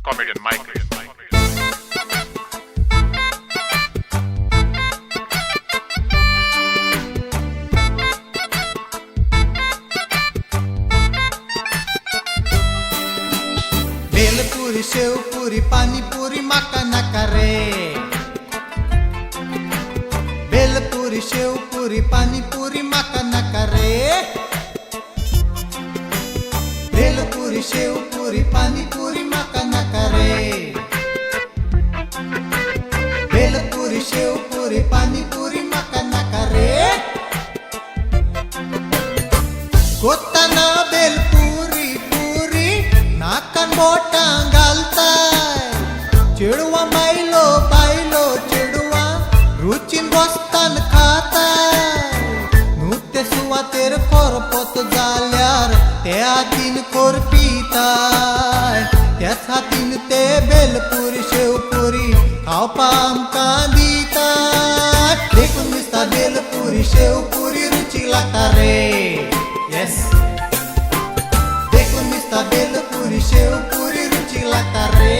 comedian Mike. Bhelpuri sev puri panipuri माका नका रे. भेलपुरी शेवपुरी पाणीपुरी माका नका रे. भेलपुरी शेवपुरी पाणीपुरी माका नका रे. भेलपुरी शेवपुरी पाणीपुरी माका नका रे. गोताना भेलपुरी पुरी नाकान बोटा घालताय. चिडवा बायलो बायलो चिडवा रुचीन बसतान खाताय. नुते सुवातेर कोरपोत जाल्यार ते हातीन कोर पिताय. त्याच हातीन ते भेलपुरी शेवपुरी खावपा आमकां दिताय. देखून दिसता भेलपुरी शेवपुरी रुचीक लागता रे. येस देखून दिसता भेलपुरी शेवपुरी रुचीक लागता रे.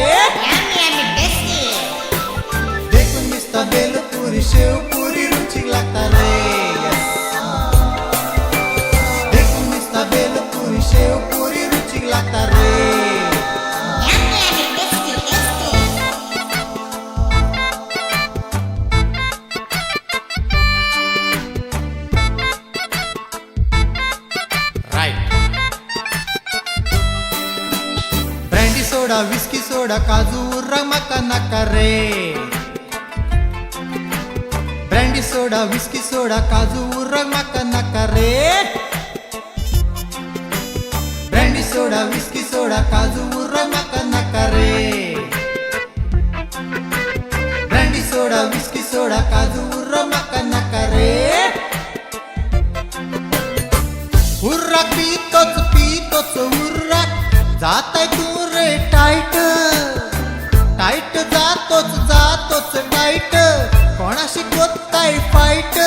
देखून दिसता भेलपुरी शेवपुरी रुचीक लागता रे. देखून दिसता भेलपुरी शेवपुरी रुचीक लागता रे. ब्रँडी सोडा विस्की सोडा काजू उर्रा माका नका रे. ब्रँडी सोडा विस्की सोडा काजू उर्रा माका नका रे. ब्रँडी सोडा विस्की सोडा काजू उर्रा माका नका रे. ब्रँडी सोडा विस्की सोडा काजू उर्रा माका नका रे. उर्रा पितोच उर्राक जाताय तू रे टाईट. टाईट जातोच टाईट कोणाशी कोत्ताय फाईट.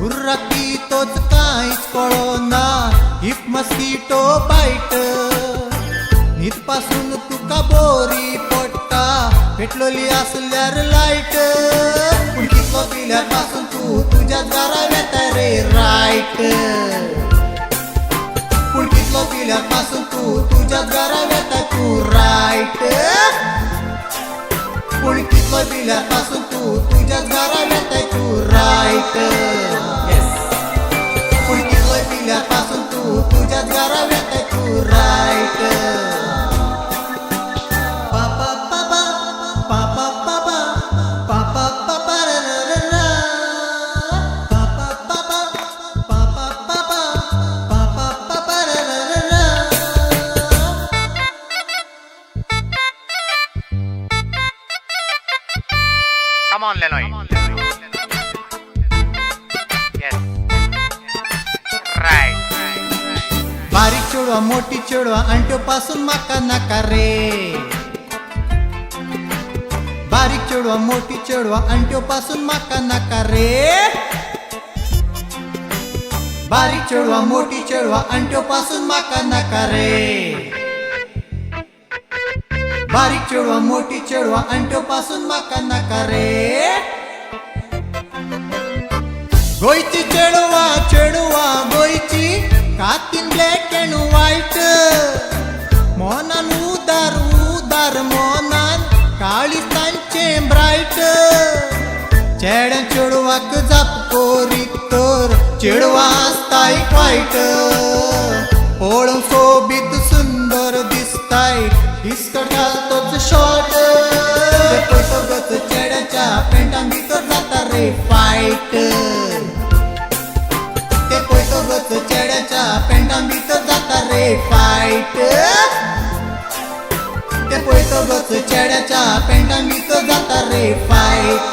उर्रा पितोच काहीच कळोना हिप मस्किटो बाईट. न्हीदपासून तुका बोरी पडटा पेटलोली असल्यार लाईट. पूण कितलो पिल्यार पासून तू तुज्या घरा वेता रे राईट. पूण कितलो पिल्यार पासून तू तुज्या घरा वेता तू राईट. पूण कितलो पिल्यार पासून तू तुज्या घरा वेता तू राईट. पूण कितलो पिल्यार पासून तू तुज्या घरा वेता तू राईट. पापा पापा पापा पापा पापा पापा रा रा रा. पापा पापा पापा पापा पापा पापा रा रा रा. Come on, Lenoy. Yes. Right. बारीक चेडवा मोठी चेडवा अंट्यो पासून माका नका रे. बारीक चेडवा मोठी चेडवा अंट्यो पासून माका नका रे. बारीक चेडवा मोठी चेडवा अंट्यो पासून माका नका रे. बारीक चेडवा मोठी चेडवा अंट्यो पासून माका नका रे. गोयची चेडवा चेडवा गोयची कातीन ब्लॅक अँड व्हाईट. मोनान उदार उदार मोनान काळी तांचे ब्राईट. चेड्या चेडवाक जाप कोरीत तर चेडवा आसताय वायट. पळोवंक सोबीत सुंदर दिसताय इस्कट घालतोच शॉर्ट. पळटोच चेड्याच्या पेंटान भितर जाता रे फायट. ते पळटोच चेड्याच्या पेंटान भितर जाता रे फायट. ते पळटोच चेड्याच्या पेंटान भितर जाता रे फायट.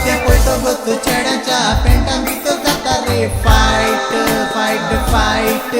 ते पळटोच चेड्याच्या पेंटान भितर जाता रे फायट फायट फायट.